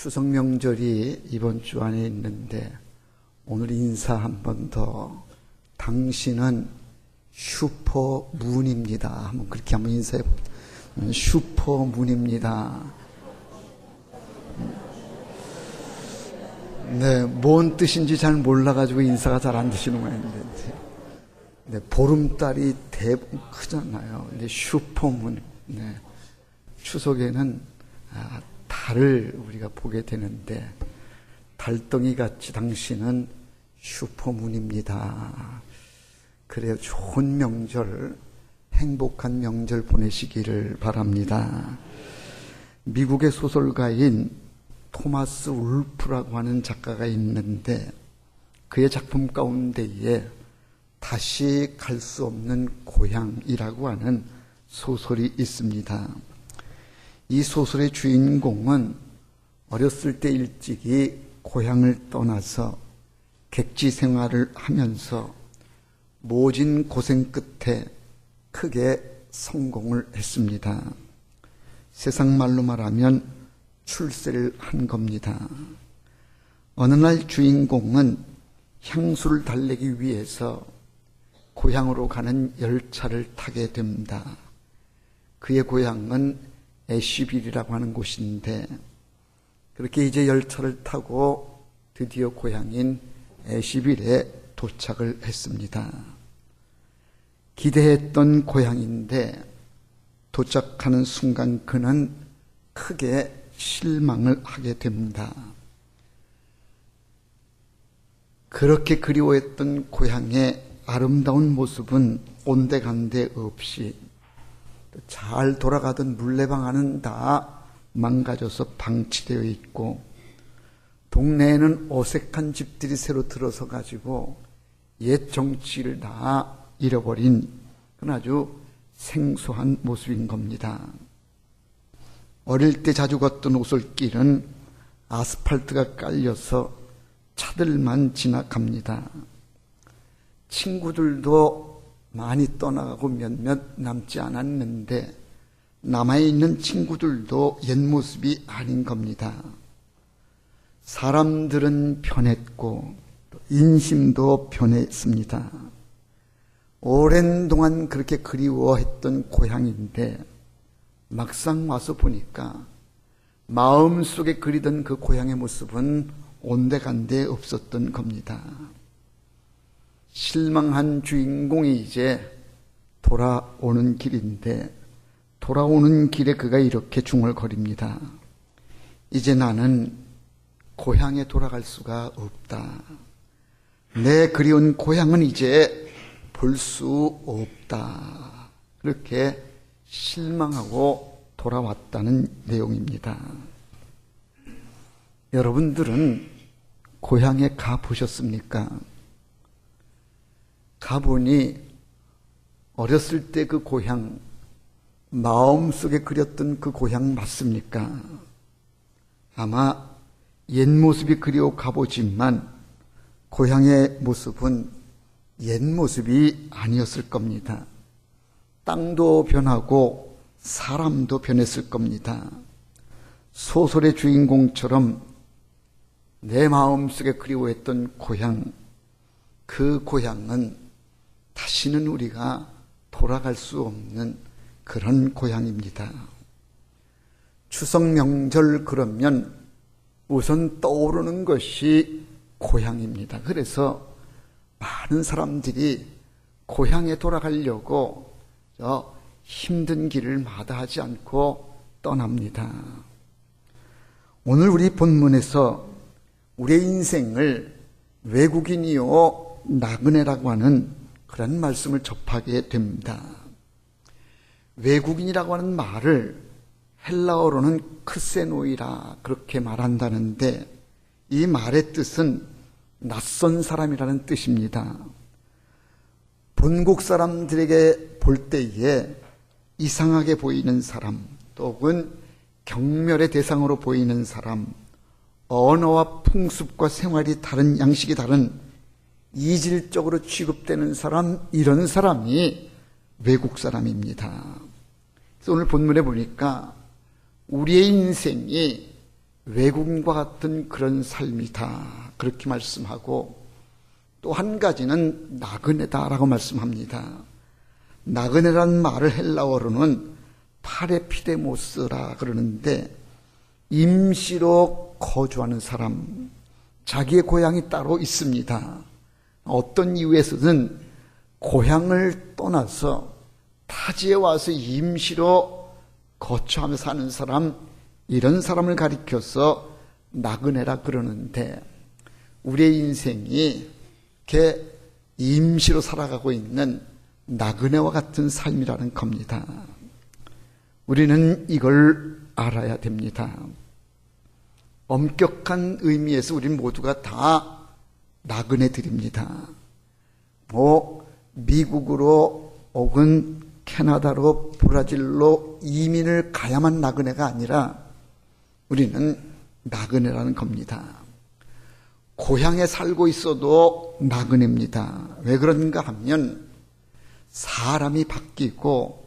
추석 명절이 이번 주 안에 있는데 오늘 인사 한 번 더. 당신은 슈퍼문입니다. 한번 그렇게 한번 인사해 봅니다. 슈퍼문입니다. 네, 뭔 뜻인지 잘 몰라가지고 인사가 잘 안 되시는 모양인데, 네, 보름달이 대부분 크잖아요. 근데 슈퍼문, 네, 추석에는 달을 우리가 보게 되는데, 달덩이 같이 당신은 슈퍼문입니다. 그래요. 좋은 명절, 행복한 명절 보내시기를 바랍니다. 미국의 소설가인 토마스 울프라고 하는 작가가 있는데 그의 작품 가운데에 다시 갈 수 없는 고향이라고 하는 소설이 있습니다. 이 소설의 주인공은 어렸을 때 일찍이 고향을 떠나서 객지 생활을 하면서 모진 고생 끝에 크게 성공을 했습니다. 세상 말로 말하면 출세를 한 겁니다. 어느 날 주인공은 향수를 달래기 위해서 고향으로 가는 열차를 타게 됩니다. 그의 고향은 애쉬빌이라고 하는 곳인데 그렇게 이제 열차를 타고 드디어 고향인 애쉬빌에 도착을 했습니다. 기대했던 고향인데 도착하는 순간 그는 크게 실망을 하게 됩니다. 그렇게 그리워했던 고향의 아름다운 모습은 온데간데 없이 잘 돌아가던 물레방 안은 다 망가져서 방치되어 있고 동네에는 어색한 집들이 새로 들어서 가지고 옛 정취를 다 잃어버린 그런 아주 생소한 모습인 겁니다. 어릴 때 자주 걷던 오솔길은 아스팔트가 깔려서 차들만 지나갑니다. 친구들도 많이 떠나가고 몇몇 남지 않았는데 남아있는 친구들도 옛 모습이 아닌 겁니다. 사람들은 변했고 인심도 변했습니다. 오랜 동안 그렇게 그리워했던 고향인데 막상 와서 보니까 마음속에 그리던 그 고향의 모습은 온데간데 없었던 겁니다. 실망한 주인공이 이제 돌아오는 길인데 돌아오는 길에 그가 이렇게 중얼거립니다. 이제 나는 고향에 돌아갈 수가 없다. 내 그리운 고향은 이제 볼 수 없다. 그렇게 실망하고 돌아왔다는 내용입니다. 여러분들은 고향에 가보셨습니까? 가보니 어렸을 때 그 고향, 마음속에 그렸던 그 고향 맞습니까? 아마 옛 모습이 그리워 가보지만 고향의 모습은 옛 모습이 아니었을 겁니다. 땅도 변하고 사람도 변했을 겁니다. 소설의 주인공처럼 내 마음속에 그리워했던 고향, 그 고향은 다시는 우리가 돌아갈 수 없는 그런 고향입니다. 추석 명절 그러면 우선 떠오르는 것이 고향입니다. 그래서 많은 사람들이 고향에 돌아가려고 힘든 길을 마다하지 않고 떠납니다. 오늘 우리 본문에서 우리의 인생을 외국인이요 나그네라고 하는 그런 말씀을 접하게 됩니다. 외국인이라고 하는 말을 헬라어로는 크세노이라 그렇게 말한다는데 이 말의 뜻은 낯선 사람이라는 뜻입니다. 본국 사람들에게 볼 때에 이상하게 보이는 사람, 혹은 경멸의 대상으로 보이는 사람, 언어와 풍습과 생활이 다른, 양식이 다른 이질적으로 취급되는 사람, 이런 사람이 외국 사람입니다. 그래서 오늘 본문에 보니까 우리의 인생이 외국인과 같은 그런 삶이다, 그렇게 말씀하고, 또 한 가지는 나그네다라고 말씀합니다. 나그네라는 말을 헬라어로는 파레피데모스라 그러는데, 임시로 거주하는 사람, 자기의 고향이 따로 있습니다. 어떤 이유에서든 고향을 떠나서 타지에 와서 임시로 거주하며 사는 사람, 이런 사람을 가리켜서 나그네라 그러는데, 우리의 인생이 이렇게 임시로 살아가고 있는 나그네와 같은 삶이라는 겁니다. 우리는 이걸 알아야 됩니다. 엄격한 의미에서 우리 모두가 다 나그네들입니다. 미국으로 혹은 캐나다로, 브라질로 이민을 가야만 나그네가 아니라 우리는 나그네라는 겁니다. 고향에 살고 있어도 나그네입니다. 왜 그런가 하면 사람이 바뀌고,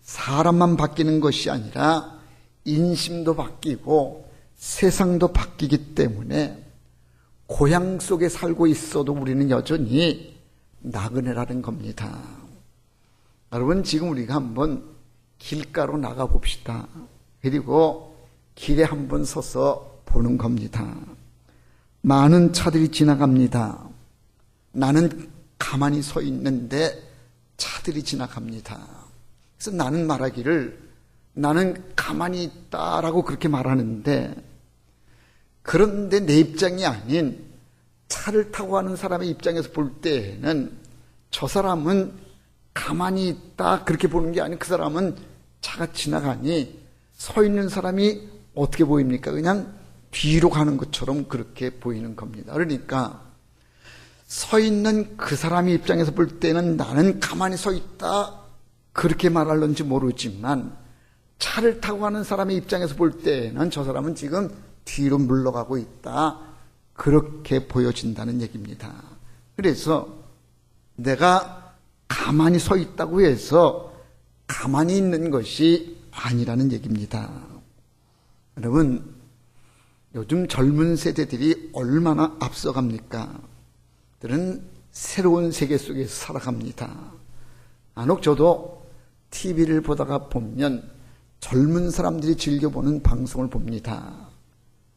사람만 바뀌는 것이 아니라 인심도 바뀌고 세상도 바뀌기 때문에 고향 속에 살고 있어도 우리는 여전히 나그네라는 겁니다. 여러분, 지금 우리가 한번 길가로 나가 봅시다. 그리고 길에 한번 서서 보는 겁니다. 많은 차들이 지나갑니다. 나는 가만히 서 있는데 차들이 지나갑니다. 그래서 나는 말하기를, 나는 가만히 있다라고 그렇게 말하는데, 그런데 내 입장이 아닌 차를 타고 가는 사람의 입장에서 볼 때에는 저 사람은 가만히 있다 그렇게 보는 게 아니고, 그 사람은 차가 지나가니 서 있는 사람이 어떻게 보입니까? 그냥 뒤로 가는 것처럼 그렇게 보이는 겁니다. 그러니까 서 있는 그 사람의 입장에서 볼 때는 나는 가만히 서 있다 그렇게 말할런지 모르지만, 차를 타고 가는 사람의 입장에서 볼 때는 저 사람은 지금 뒤로 물러가고 있다 그렇게 보여진다는 얘기입니다. 그래서 내가 가만히 서 있다고 해서 가만히 있는 것이 아니라는 얘기입니다. 여러분, 요즘 젊은 세대들이 얼마나 앞서갑니까? 그들은 새로운 세계 속에서 살아갑니다. 간혹 저도 TV를 보다가 보면 젊은 사람들이 즐겨보는 방송을 봅니다.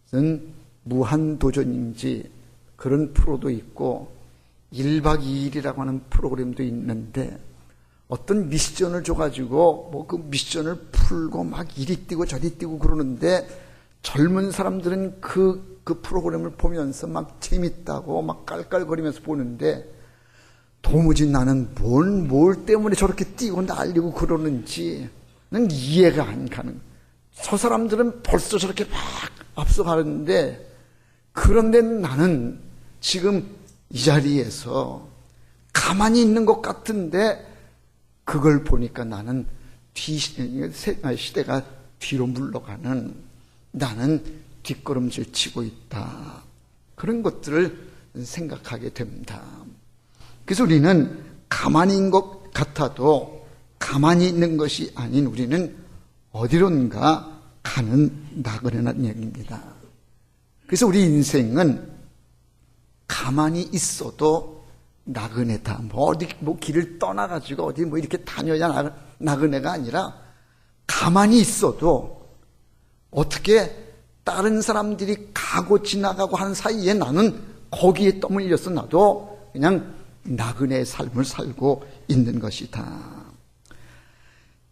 무슨 무한도전인지 그런 프로도 있고 1박 2일이라고 하는 프로그램도 있는데, 어떤 미션을 줘가지고 그 미션을 풀고 막 이리 뛰고 저리 뛰고 그러는데, 젊은 사람들은 그 프로그램을 보면서 막 재밌다고 막 깔깔거리면서 보는데, 도무지 나는 뭘 때문에 저렇게 뛰고 날리고 그러는지는 이해가 안 가는. 저 사람들은 벌써 저렇게 막 앞서가는데, 그런데 나는 지금 이 자리에서 가만히 있는 것 같은데, 그걸 보니까 나는 시대가 뒤로 물러가는, 나는 뒷걸음질 치고 있다, 그런 것들을 생각하게 됩니다. 그래서 우리는 가만히 있는 것 같아도 가만히 있는 것이 아닌, 우리는 어디론가 가는 나그네라는 얘기입니다. 그래서 우리 인생은 가만히 있어도 나그네다. 길을 떠나가지고 어디 이렇게 다녀야 나그네가 아니라, 가만히 있어도 어떻게 다른 사람들이 가고 지나가고 하는 사이에 나는 거기에 떠밀려서 나도 그냥 나그네의 삶을 살고 있는 것이다.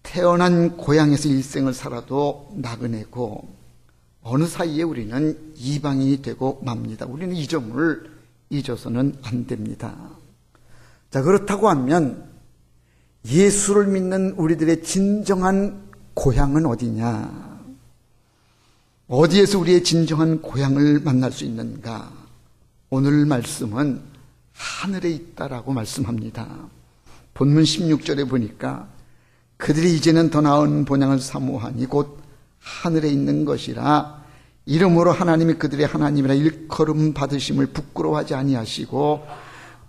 태어난 고향에서 일생을 살아도 나그네고, 어느 사이에 우리는 이방인이 되고 맙니다. 우리는 이 점을 잊어서는 안 됩니다. 자, 그렇다고 하면 예수를 믿는 우리들의 진정한 고향은 어디냐? 어디에서 우리의 진정한 고향을 만날 수 있는가? 오늘 말씀은 하늘에 있다라고 말씀합니다. 본문 16절에 보니까 그들이 이제는 더 나은 본향을 사모하니 곧 하늘에 있는 것이라, 이러므로 하나님이 그들의 하나님이라 일컬음 받으심을 부끄러워하지 아니하시고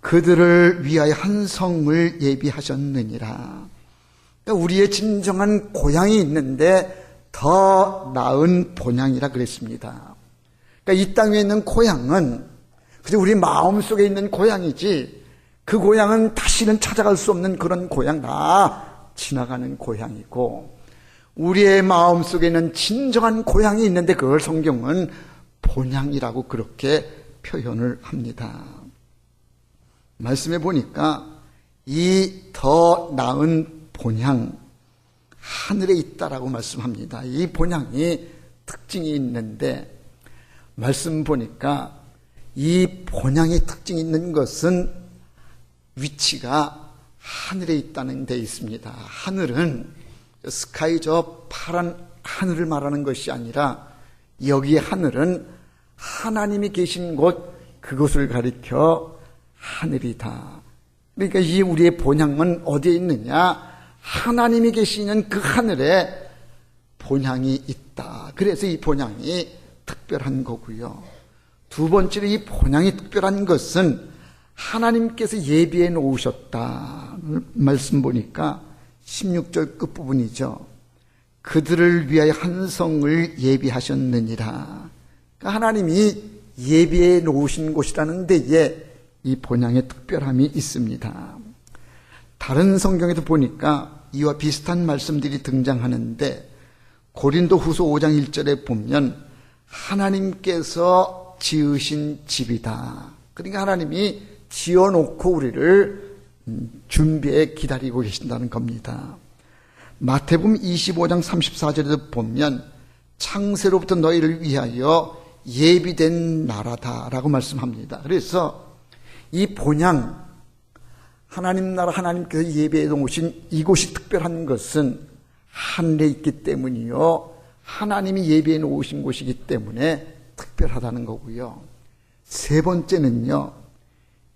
그들을 위하여 한 성을 예비하셨느니라. 그러니까 우리의 진정한 고향이 있는데 더 나은 본향이라 그랬습니다. 그러니까 이 땅에 있는 고향은 그저 우리 마음속에 있는 고향이지, 그 고향은 다시는 찾아갈 수 없는 그런 고향, 다 지나가는 고향이고, 우리의 마음속에 있는 진정한 고향이 있는데 그걸 성경은 본향이라고 그렇게 표현을 합니다. 말씀해 보니까 이 더 나은 본향, 하늘에 있다라고 말씀합니다. 이 본향이 특징이 있는데, 말씀 보니까 이 본향의 특징이 있는 것은 위치가 하늘에 있다는 데 있습니다. 하늘은 스카이, 저 파란 하늘을 말하는 것이 아니라, 여기의 하늘은 하나님이 계신 곳, 그곳을 가리켜 하늘이다. 그러니까 이 우리의 본향은 어디에 있느냐? 하나님이 계시는 그 하늘에 본향이 있다. 그래서 이 본향이 특별한 거고요. 두 번째로 이 본향이 특별한 것은 하나님께서 예비해 놓으셨다. 말씀 보니까 16절 끝부분이죠. 그들을 위하여 한 성을 예비하셨느니라. 그러니까 하나님이 예비해 놓으신 곳이라는 데에 이 본향의 특별함이 있습니다. 다른 성경에도 보니까 이와 비슷한 말씀들이 등장하는데, 고린도 후서 5장 1절에 보면 하나님께서 지으신 집이다. 그러니까 하나님이 지어놓고 우리를 준비해 기다리고 계신다는 겁니다. 마태복음 25장 34절에도 보면 창세로부터 너희를 위하여 예비된 나라다라고 말씀합니다. 그래서 이 본향, 하나님 나라, 하나님께서 예배해 놓으신 이곳이 특별한 것은 하늘에 있기 때문이요, 하나님이 예배해 놓으신 곳이기 때문에 특별하다는 거고요. 세 번째는요,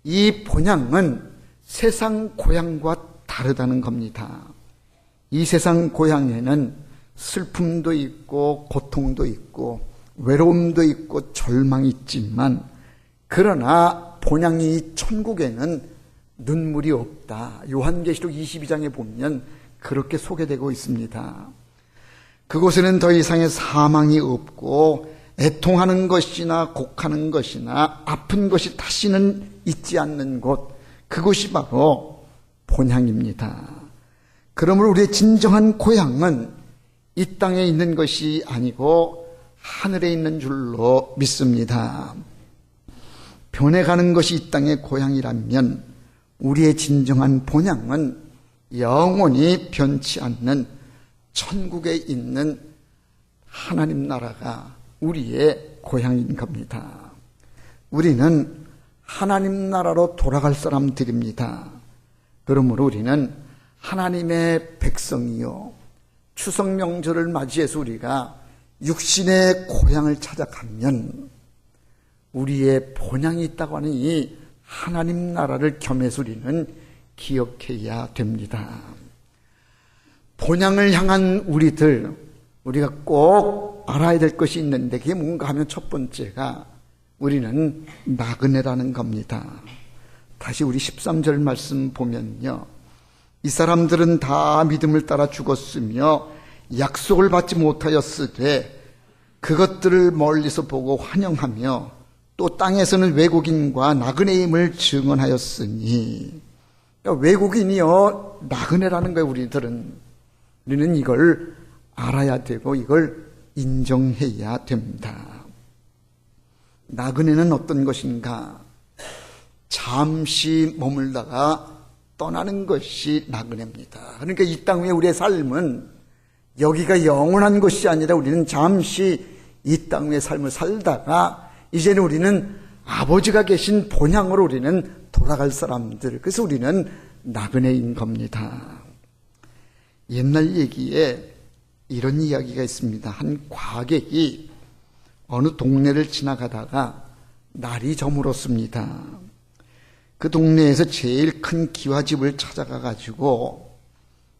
이 본향은 세상 고향과 다르다는 겁니다. 이 세상 고향에는 슬픔도 있고 고통도 있고 외로움도 있고 절망이 있지만, 그러나 본향이 천국에는 눈물이 없다. 요한계시록 22장에 보면 그렇게 소개되고 있습니다. 그곳에는 더 이상의 사망이 없고 애통하는 것이나 곡하는 것이나 아픈 것이 다시는 있지 않는 곳, 그곳이 바로 본향입니다. 그러므로 우리의 진정한 고향은 이 땅에 있는 것이 아니고 하늘에 있는 줄로 믿습니다. 변해가는 것이 이 땅의 고향이라면 우리의 진정한 본향은 영원히 변치 않는 천국에 있는 하나님 나라가 우리의 고향인 겁니다. 우리는 하나님 나라로 돌아갈 사람들입니다. 그러므로 우리는 하나님의 백성이요, 추석 명절을 맞이해서 우리가 육신의 고향을 찾아가면 우리의 본향이 있다고 하는 이 하나님 나라를 겸해서 우리는 기억해야 됩니다. 본향을 향한 우리가 꼭 알아야 될 것이 있는데, 그게 뭔가 하면 첫 번째가 우리는 나그네라는 겁니다. 다시 우리 13절 말씀 보면요, 이 사람들은 다 믿음을 따라 죽었으며 약속을 받지 못하였으되 그것들을 멀리서 보고 환영하며 또 땅에서는 외국인과 나그네임을 증언하였으니, 그러니까 외국인이요 나그네라는 거예요. 우리는 이걸 알아야 되고 이걸 인정해야 됩니다. 나그네는 어떤 것인가? 잠시 머물다가 떠나는 것이 나그네입니다. 그러니까 이 땅 위에 우리의 삶은 여기가 영원한 것이 아니라 우리는 잠시 이 땅 위의 삶을 살다가 이제는 우리는 아버지가 계신 본향으로 우리는 돌아갈 사람들, 그래서 우리는 나그네인 겁니다. 옛날 얘기에 이런 이야기가 있습니다. 한 과객이 어느 동네를 지나가다가 날이 저물었습니다. 그 동네에서 제일 큰 기와집을 찾아가 가지고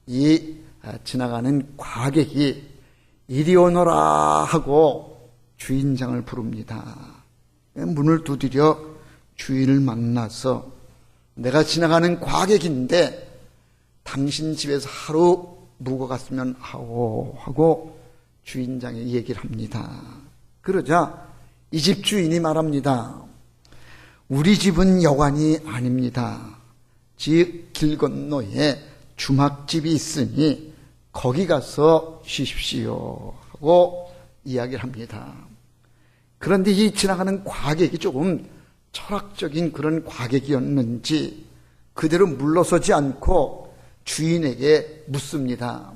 이 지나가는 과객이 이리 오너라 하고 주인장을 부릅니다. 문을 두드려 주인을 만나서 내가 지나가는 과객인데 당신 집에서 하루 묵어갔으면 하오 하고 주인장이 얘기를 합니다. 그러자 이 집 주인이 말합니다. 우리 집은 여관이 아닙니다. 즉 길 건너에 주막집이 있으니 거기 가서 쉬십시오 하고 이야기를 합니다. 그런데 이 지나가는 과객이 조금 철학적인 그런 과객이었는지 그대로 물러서지 않고 주인에게 묻습니다.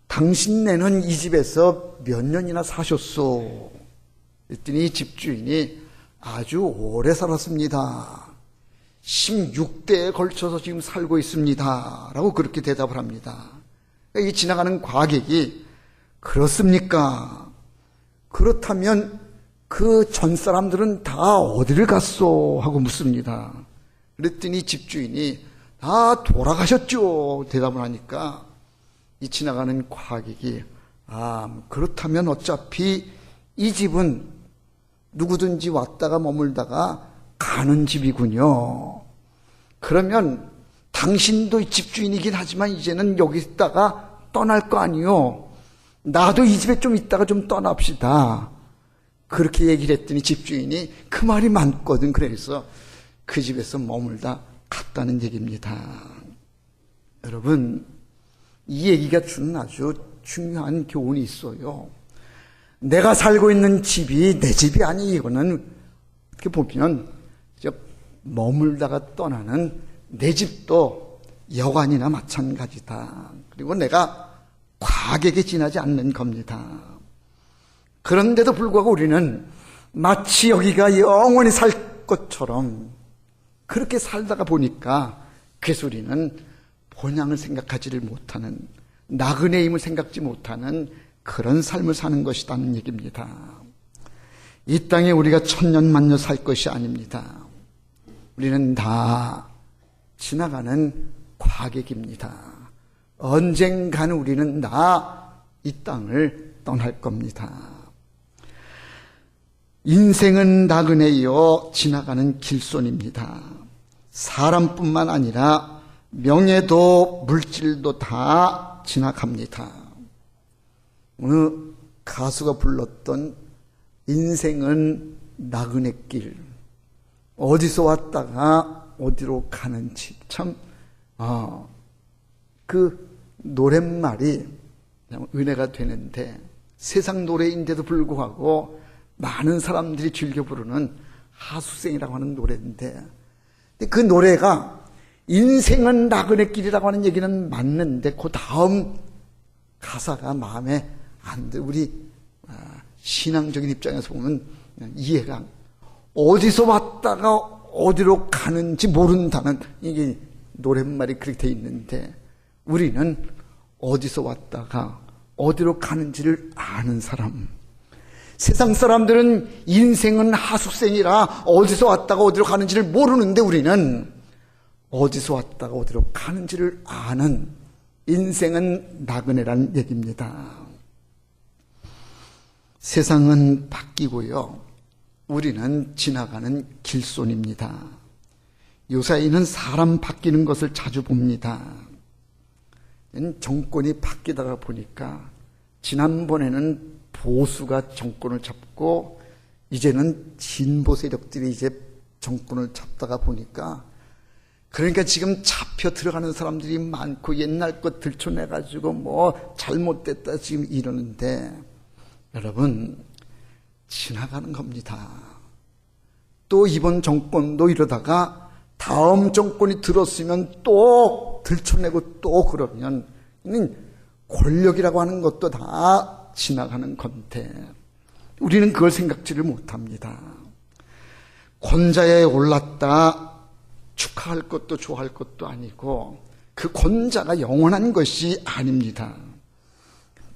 당신네는 이 집에서 몇 년이나 사셨소? 그랬더니 집주인이 아주 오래 살았습니다. 16대에 걸쳐서 지금 살고 있습니다. 라고 그렇게 대답을 합니다. 이 지나가는 과객이 그렇습니까? 그렇다면 그 전 사람들은 다 어디를 갔소? 하고 묻습니다. 그랬더니 집주인이 다 돌아가셨죠. 대답을 하니까 이 지나가는 과객이 그렇다면 어차피 이 집은 누구든지 왔다가 머물다가 가는 집이군요. 그러면 당신도 이 집주인이긴 하지만 이제는 여기 있다가 떠날 거 아니요. 나도 이 집에 좀 있다가 좀 떠납시다. 그렇게 얘기를 했더니 집주인이 그 말이 많거든. 그래서 그 집에서 머물다 갔다는 얘기입니다. 여러분, 이 얘기가 주는 아주 중요한 교훈이 있어요. 내가 살고 있는 집이 내 집이 아니, 이거는 이렇게 보면 머물다가 떠나는 내 집도 여관이나 마찬가지다. 그리고 내가 과객에 지나지 않는 겁니다. 그런데도 불구하고 우리는 마치 여기가 영원히 살 것처럼 그렇게 살다가 보니까 그래서 우리는 본향을 생각하지를 못하는, 나그네임을 생각지 못하는 그런 삶을 사는 것이라는 얘기입니다. 이 땅에 우리가 천년만년 살 것이 아닙니다. 우리는 다 지나가는 과객입니다. 언젠가는 우리는 다 이 땅을 떠날 겁니다. 인생은 나그네요 지나가는 길손입니다. 사람뿐만 아니라 명예도 물질도 다 지나갑니다. 어느 가수가 불렀던 인생은 나그네길, 어디서 왔다가 어디로 가는지 참 그 노랫말이 은혜가 되는데, 세상 노래인데도 불구하고 많은 사람들이 즐겨 부르는 하수생이라고 하는 노래인데, 그 노래가 인생은 나그네길이라고 하는 얘기는 맞는데 그 다음 가사가 마음에 안 들어. 우리 신앙적인 입장에서 보면 이해가, 어디서 왔다가 어디로 가는지 모른다는 이게 노랫말이 그렇게 돼 있는데, 우리는 어디서 왔다가 어디로 가는지를 아는 사람. 세상 사람들은 인생은 하숙생이라 어디서 왔다가 어디로 가는지를 모르는데 우리는 어디서 왔다가 어디로 가는지를 아는, 인생은 나그네라는 얘기입니다. 세상은 바뀌고요, 우리는 지나가는 길손입니다. 요사이는 사람 바뀌는 것을 자주 봅니다. 정권이 바뀌다가 보니까 지난번에는 보수가 정권을 잡고 이제는 진보 세력들이 이제 정권을 잡다가 보니까, 그러니까 지금 잡혀 들어가는 사람들이 많고 옛날 것 들춰내가지고 뭐 잘못됐다 지금 이러는데, 여러분 지나가는 겁니다. 또 이번 정권도 이러다가 다음 정권이 들었으면 또 들춰내고 또 그러면 권력이라고 하는 것도 다 지나가는 건데 우리는 그걸 생각지를 못합니다. 권자에 올랐다 축하할 것도 좋아할 것도 아니고 그 권자가 영원한 것이 아닙니다.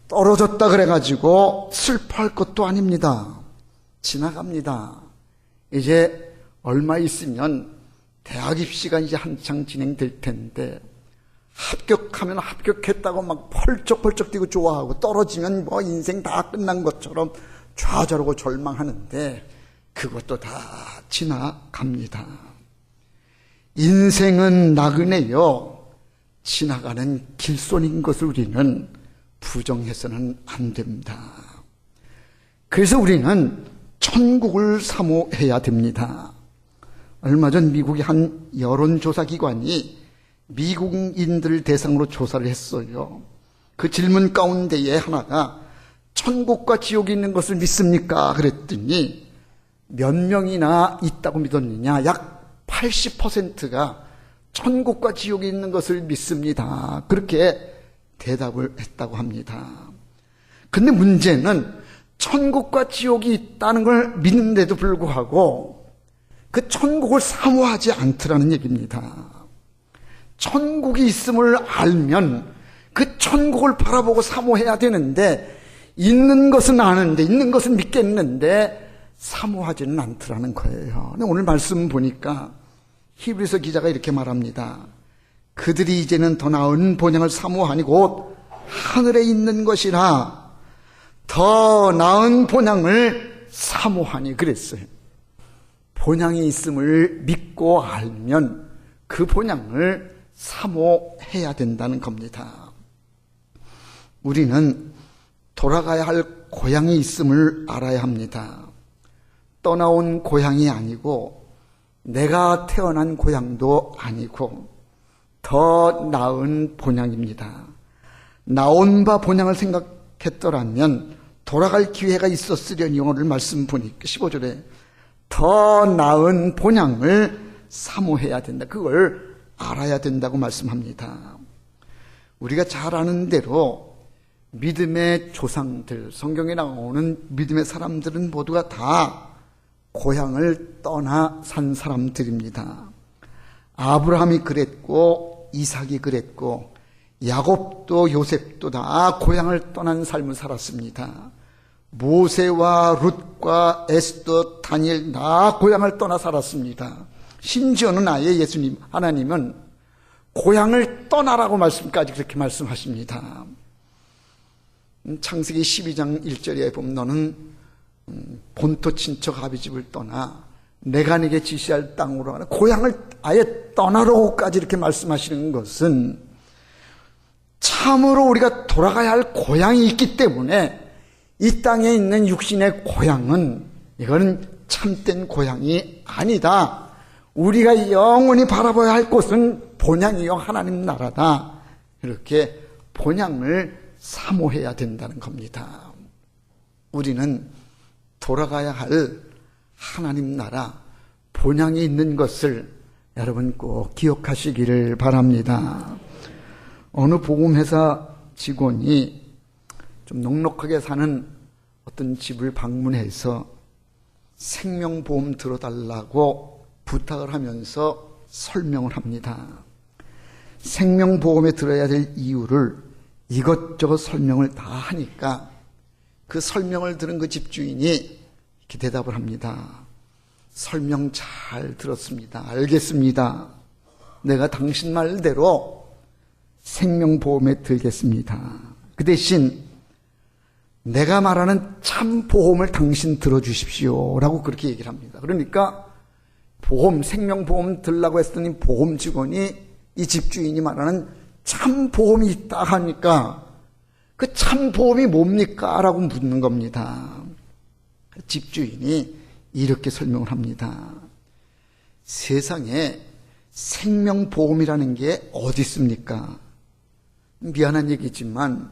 떨어졌다 그래가지고 슬퍼할 것도 아닙니다. 지나갑니다. 이제 얼마 있으면 대학 입시가 이제 한창 진행될 텐데, 합격하면 합격했다고 막 펄쩍펄쩍 뛰고 좋아하고, 떨어지면 뭐 인생 다 끝난 것처럼 좌절하고 절망하는데 그것도 다 지나갑니다. 인생은 나그네요 지나가는 길손인 것을 우리는 부정해서는 안 됩니다. 그래서 우리는 천국을 사모해야 됩니다. 얼마 전 미국의 한 여론조사기관이 미국인들을 대상으로 조사를 했어요. 그 질문 가운데에 하나가 천국과 지옥이 있는 것을 믿습니까? 그랬더니 몇 명이나 있다고 믿었느냐? 약 80%가 천국과 지옥이 있는 것을 믿습니다. 그렇게 대답을 했다고 합니다. 근데 문제는 천국과 지옥이 있다는 걸 믿는데도 불구하고 그 천국을 사모하지 않더라는 얘기입니다. 천국이 있음을 알면 그 천국을 바라보고 사모해야 되는데 있는 것은 아는데 있는 것은 믿겠는데 사모하지는 않더라는 거예요. 근데 오늘 말씀 보니까 히브리서 기자가 이렇게 말합니다. 그들이 이제는 더 나은 본향을 사모하니 곧 하늘에 있는 것이라 더 나은 본향을 사모하니 그랬어요. 본향이 있음을 믿고 알면 그 본향을 사모해야 된다는 겁니다. 우리는 돌아가야 할 고향이 있음을 알아야 합니다. 떠나온 고향이 아니고 내가 태어난 고향도 아니고 더 나은 본향입니다. 나온 바 본향을 생각했더라면 돌아갈 기회가 있었으려니 오늘 말씀 보니까 15절에 더 나은 본향을 사모해야 된다. 그걸 알아야 된다고 말씀합니다. 우리가 잘 아는 대로 믿음의 조상들, 성경에 나오는 믿음의 사람들은 모두가 다 고향을 떠나 산 사람들입니다. 아브라함이 그랬고 이삭이 그랬고 야곱도 요셉도 다 고향을 떠난 삶을 살았습니다. 모세와 룻과 에스더, 다니엘 다 고향을 떠나 살았습니다. 심지어는 아예 예수님, 하나님은 고향을 떠나라고 말씀까지 그렇게 말씀하십니다. 창세기 12장 1절에 보면 너는 본토 친척 아비집을 떠나 내가 네게 지시할 땅으로 가라. 고향을 아예 떠나라고까지 이렇게 말씀하시는 것은 참으로 우리가 돌아가야 할 고향이 있기 때문에 이 땅에 있는 육신의 고향은 이거는 참된 고향이 아니다. 우리가 영원히 바라봐야 할 곳은 본향이요 하나님 나라다. 이렇게 본향을 사모해야 된다는 겁니다. 우리는 돌아가야 할 하나님 나라 본향이 있는 것을 여러분 꼭 기억하시기를 바랍니다. 어느 보험회사 직원이 좀 넉넉하게 사는 어떤 집을 방문해서 생명보험 들어달라고 부탁을 하면서 설명을 합니다. 생명보험에 들어야 될 이유를 이것저것 설명을 다 하니까 그 설명을 들은 그 집주인이 이렇게 대답을 합니다. 설명 잘 들었습니다. 알겠습니다. 내가 당신 말대로 생명보험에 들겠습니다. 그 대신 내가 말하는 참보험을 당신 들어주십시오 라고 그렇게 얘기를 합니다. 그러니까 보험, 생명보험 들라고 했더니 보험 직원이 이 집주인이 말하는 참보험이 있다 하니까 그 참보험이 뭡니까? 라고 묻는 겁니다. 집주인이 이렇게 설명을 합니다. 세상에 생명보험이라는 게 어디 있습니까? 미안한 얘기지만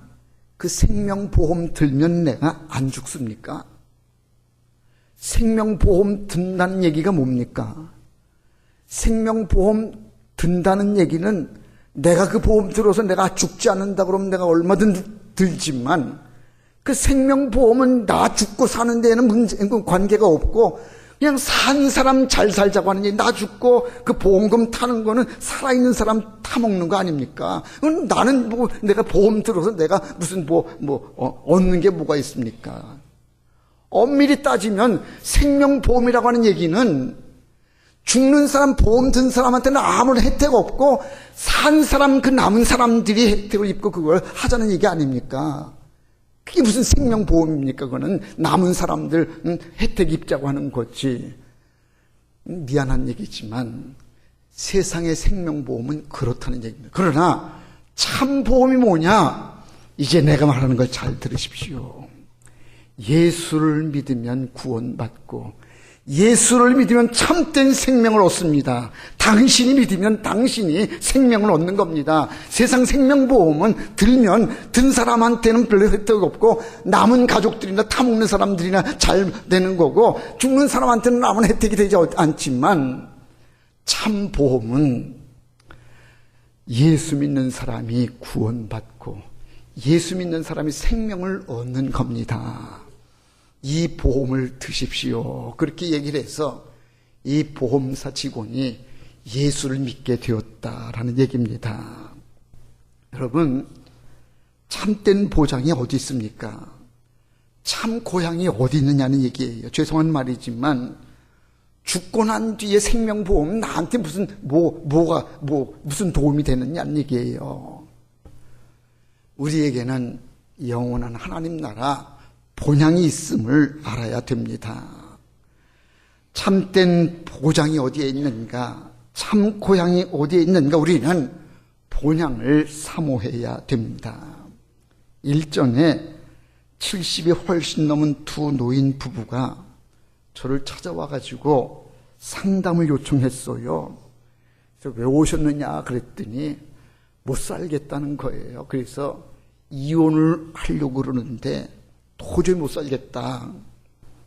그 생명보험 들면 내가 안 죽습니까? 생명보험 든다는 얘기가 뭡니까? 생명보험 든다는 얘기는 내가 그 보험 들어서 내가 죽지 않는다 그러면 내가 얼마든 들지만 그 생명보험은 나 죽고 사는 데에는 관계가 없고 그냥 산 사람 잘 살자고 하는 얘기, 나 죽고 그 보험금 타는 거는 살아있는 사람 타먹는 거 아닙니까? 나는 뭐 내가 보험 들어서 내가 무슨 얻는 게 뭐가 있습니까? 엄밀히 따지면 생명보험이라고 하는 얘기는 죽는 사람, 보험 든 사람한테는 아무런 혜택 없고 산 사람, 그 남은 사람들이 혜택을 입고 그걸 하자는 얘기 아닙니까? 그게 무슨 생명보험입니까? 그거는 남은 사람들 혜택 입자고 하는 거지. 미안한 얘기지만 세상의 생명보험은 그렇다는 얘기입니다. 그러나 참보험이 뭐냐? 이제 내가 말하는 걸 잘 들으십시오. 예수를 믿으면 구원받고 예수를 믿으면 참된 생명을 얻습니다. 당신이 믿으면 당신이 생명을 얻는 겁니다. 세상 생명보험은 들면 든 사람한테는 별로 혜택이 없고 남은 가족들이나 타먹는 사람들이나 잘 되는 거고 죽는 사람한테는 아무 혜택이 되지 않지만 참 보험은 예수 믿는 사람이 구원받고 예수 믿는 사람이 생명을 얻는 겁니다. 이 보험을 드십시오. 그렇게 얘기를 해서 이 보험사 직원이 예수를 믿게 되었다라는 얘기입니다. 여러분, 참된 보장이 어디 있습니까? 참 고향이 어디 있느냐는 얘기예요. 죄송한 말이지만 죽고 난 뒤에 생명보험 나한테 무슨 무슨 도움이 되느냐는 얘기예요. 우리에게는 영원한 하나님 나라 본향이 있음을 알아야 됩니다. 참된 보장이 어디에 있는가, 참 고향이 어디에 있는가, 우리는 본향을 사모해야 됩니다. 일전에 70이 훨씬 넘은 두 노인 부부가 저를 찾아와가지고 상담을 요청했어요. 그래서 왜 오셨느냐 그랬더니 못 살겠다는 거예요. 그래서 이혼을 하려고 그러는데 도저히 못 살겠다.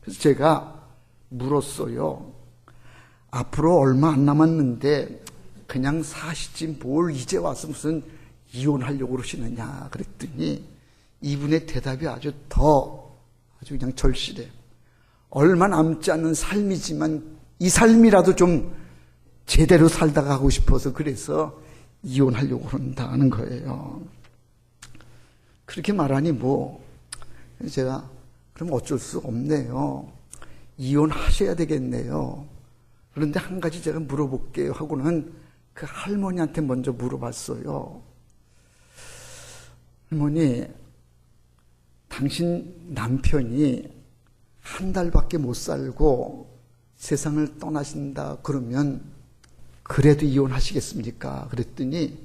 그래서 제가 물었어요. 앞으로 얼마 안 남았는데 그냥 사시지 뭘 이제 와서 무슨 이혼하려고 그러시느냐 그랬더니 이분의 대답이 아주 그냥 절실해. 얼마 남지 않은 삶이지만 이 삶이라도 좀 제대로 살다 가고 싶어서 그래서 이혼하려고 그런다는 거예요. 그렇게 말하니 제가 그럼 어쩔 수 없네요. 이혼하셔야 되겠네요. 그런데 한 가지 제가 물어볼게요 하고는 그 할머니한테 먼저 물어봤어요. 할머니, 당신 남편이 한 달밖에 못 살고 세상을 떠나신다 그러면 그래도 이혼하시겠습니까? 그랬더니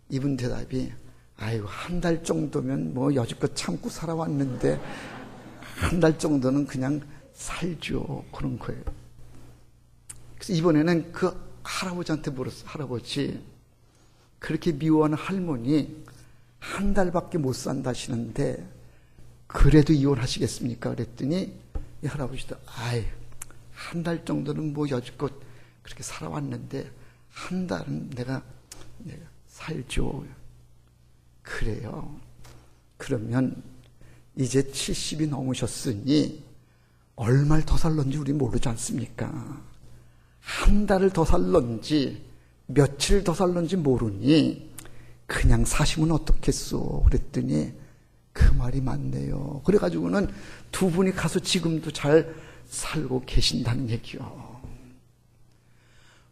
이분 대답이 아이고 한 달 정도면 여지껏 참고 살아왔는데 한 달 정도는 그냥 살죠. 그런 거예요. 그래서 이번에는 그 할아버지한테 물었어요. 할아버지, 그렇게 미워하는 할머니 한 달밖에 못 산다시는데 그래도 이혼하시겠습니까? 그랬더니 이 할아버지도 한 달 정도는 여지껏 그렇게 살아왔는데 한 달은 내가 살죠. 그래요. 그러면 이제 70이 넘으셨으니 얼마를 더 살런지 우리 모르지 않습니까? 한 달을 더 살런지 며칠 더 살런지 모르니 그냥 사시면 어떻겠소? 그랬더니 그 말이 맞네요. 그래가지고는 두 분이 가서 지금도 잘 살고 계신다는 얘기요.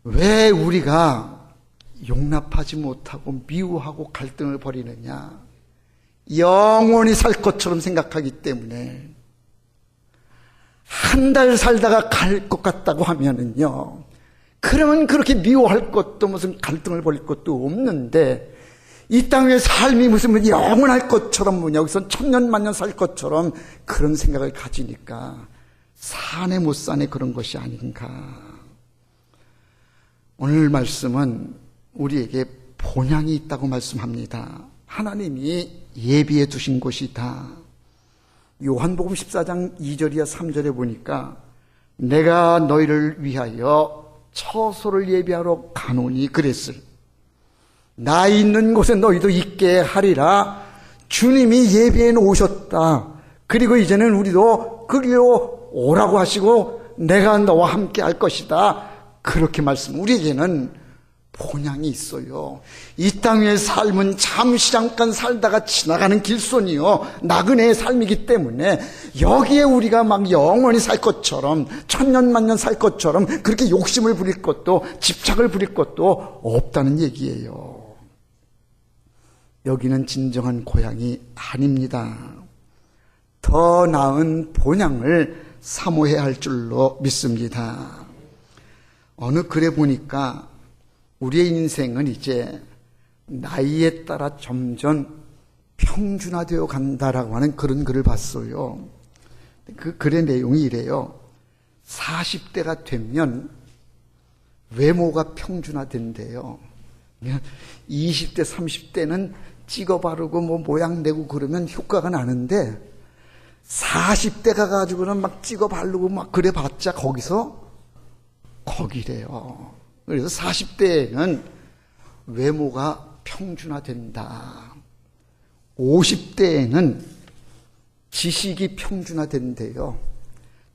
왜 우리가 용납하지 못하고 미워하고 갈등을 벌이느냐? 영원히 살 것처럼 생각하기 때문에. 한 달 살다가 갈 것 같다고 하면은요, 그러면 그렇게 미워할 것도 무슨 갈등을 벌일 것도 없는데, 이 땅의 삶이 무슨 영원할 것처럼 여기서 천년만년 살 것처럼 그런 생각을 가지니까 사네 못 사네 그런 것이 아닌가. 오늘 말씀은 우리에게 본향이 있다고 말씀합니다. 하나님이 예비해 두신 곳이다. 요한복음 14장 2절이야 3절에 보니까 내가 너희를 위하여 처소를 예비하러 가노니 그랬을. 나 있는 곳에 너희도 있게 하리라. 주님이 예비해 놓으셨다. 그리고 이제는 우리도 거기로 오라고 하시고 내가 너와 함께 할 것이다. 그렇게 우리에게는 본향이 있어요. 이 땅의 삶은 잠시 잠깐 살다가 지나가는 길손이요, 나그네의 삶이기 때문에 여기에 우리가 막 영원히 살 것처럼 천년만년 살 것처럼 그렇게 욕심을 부릴 것도 집착을 부릴 것도 없다는 얘기예요. 여기는 진정한 고향이 아닙니다. 더 나은 본향을 사모해야 할 줄로 믿습니다. 어느 글에 보니까 우리의 인생은 이제 나이에 따라 점점 평준화되어 간다라고 하는 그런 글을 봤어요. 그 글의 내용이 이래요. 40대가 되면 외모가 평준화된대요. 20대, 30대는 찍어 바르고 뭐 모양 내고 그러면 효과가 나는데 40대가 가지고는 막 찍어 바르고 막 그래 봤자 거기래요. 그래서 40대에는 외모가 평준화된다. 50대에는 지식이 평준화된대요.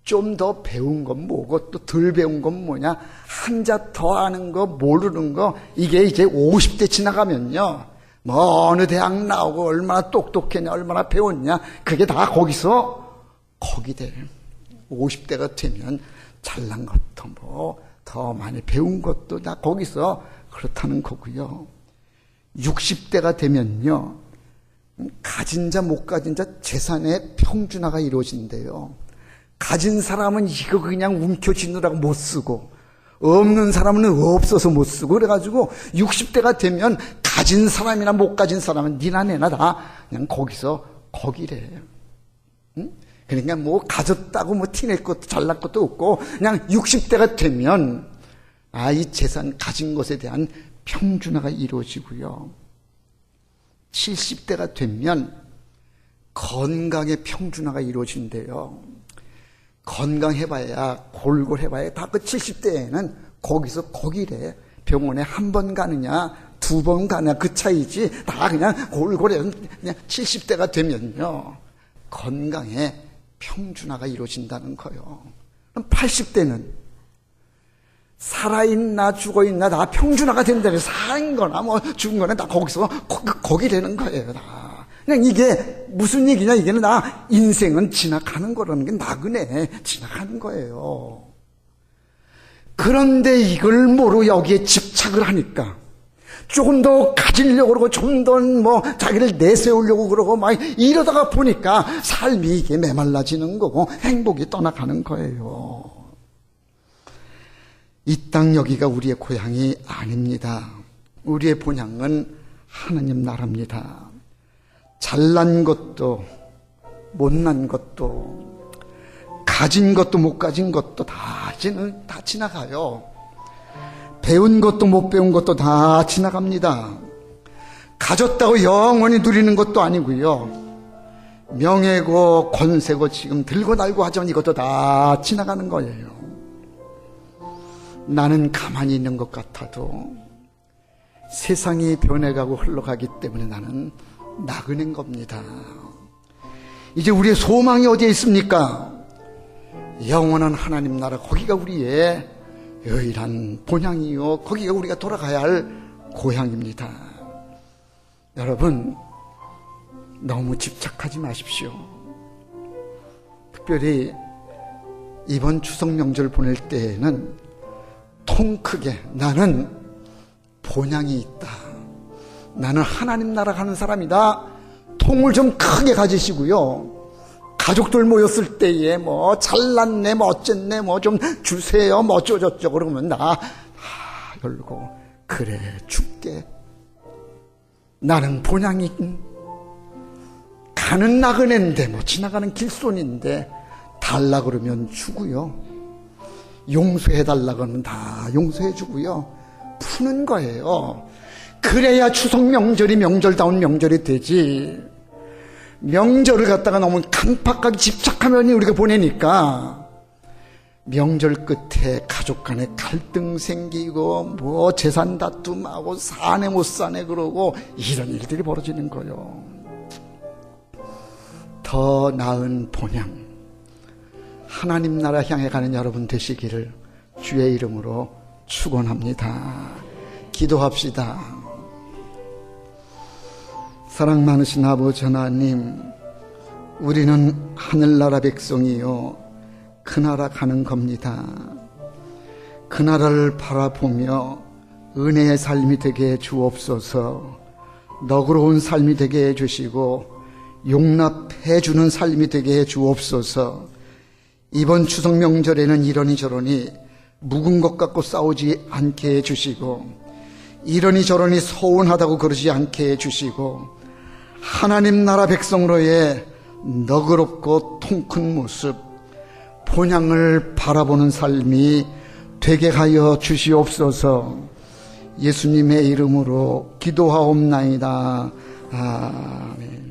좀 더 배운 건 뭐고 또 덜 배운 건 뭐냐, 한자 더 아는 거 모르는 거, 이게 이제 50대 지나가면요, 뭐 어느 대학 나오고 얼마나 똑똑했냐, 얼마나 배웠냐, 그게 다 거기돼. 50대가 되면 잘난 것도 뭐 더 많이 배운 것도 다 거기서 그렇다는 거고요. 60대가 되면요, 가진 자 못 가진 자 재산의 평준화가 이루어진대요. 가진 사람은 이거 그냥 움켜쥐느라고 못 쓰고, 없는 사람은 없어서 못 쓰고, 그래가지고 60대가 되면 가진 사람이나 못 가진 사람은 니나 내나 다 그냥 거기래. 응? 그러니까 뭐 가졌다고 뭐 티낼 것도 잘난 것도 없고, 그냥 60대가 되면 이 재산 가진 것에 대한 평준화가 이루어지고요. 70대가 되면 건강의 평준화가 이루어진대요. 건강해봐야, 골골해봐야 다 그 70대에는 거기래. 병원에 한 번 가느냐, 두 번 가느냐, 그 차이지, 다 그냥 골골해. 그냥 70대가 되면요, 건강에 평준화가 이루어진다는 거예요. 그럼 80대는 살아있나 죽어있나 다 평준화가 된다면, 살아있는 거나 뭐 죽은 거나 다 거기라는 거예요, 다. 그냥 이게 무슨 얘기냐, 이게는 다 인생은 지나가는 거라는 게 나그네 지나가는 거예요. 그런데 이걸 모르고 여기에 집착을 하니까 조금 더 가지려고 그러고 좀 더 뭐 자기를 내세우려고 그러고 막 이러다가 보니까 삶이 이게 메말라지는 거고 행복이 떠나가는 거예요. 이 땅 여기가 우리의 고향이 아닙니다. 우리의 본향은 하나님 나라입니다. 잘난 것도 못난 것도 가진 것도 못 가진 것도 다 지나가요. 배운 것도 못 배운 것도 다 지나갑니다. 가졌다고 영원히 누리는 것도 아니고요. 명예고 권세고 지금 들고 날고 하자면 이것도 다 지나가는 거예요. 나는 가만히 있는 것 같아도 세상이 변해가고 흘러가기 때문에 나는 나그네인 겁니다. 이제 우리의 소망이 어디에 있습니까? 영원한 하나님 나라, 거기가 우리의 유일한 본향이요, 거기가 우리가 돌아가야 할 고향입니다. 여러분, 너무 집착하지 마십시오. 특별히 이번 추석 명절 보낼 때에는 통 크게 나는 본향이 있다, 나는 하나님 나라 가는 사람이다, 통을 좀 크게 가지시고요. 가족들 모였을 때에 뭐 잘났네, 뭐 어쨌네, 뭐 좀 주세요, 뭐 어쩌저쩌고 그러면 나 열고, 그래 줄게. 나는 본향이 가는 나그네인데 뭐 지나가는 길손인데 달라 그러면 주고요, 용서해달라 그러면 다 용서해주고요, 푸는 거예요. 그래야 추석 명절이 명절다운 명절이 되지. 명절을 갖다가 너무 강팍하게 집착하면 우리가 보내니까 명절 끝에 가족 간에 갈등 생기고 뭐 재산 다툼하고 사내 못 사내 그러고 이런 일들이 벌어지는 거예요. 더 나은 본향, 하나님 나라 향해 가는 여러분 되시기를 주의 이름으로 축원합니다. 기도합시다. 사랑 많으신 아버지 하나님, 우리는 하늘나라 백성이요 그 나라 가는 겁니다. 그 나라를 바라보며 은혜의 삶이 되게 해 주옵소서. 너그러운 삶이 되게 해 주시고 용납해 주는 삶이 되게 해 주옵소서. 이번 추석 명절에는 이러니 저러니 묵은 것 갖고 싸우지 않게 해 주시고, 이러니 저러니 서운하다고 그러지 않게 해 주시고, 하나님 나라 백성으로의 너그럽고 통큰 모습, 본향을 바라보는 삶이 되게 하여 주시옵소서. 예수님의 이름으로 기도하옵나이다. 아멘.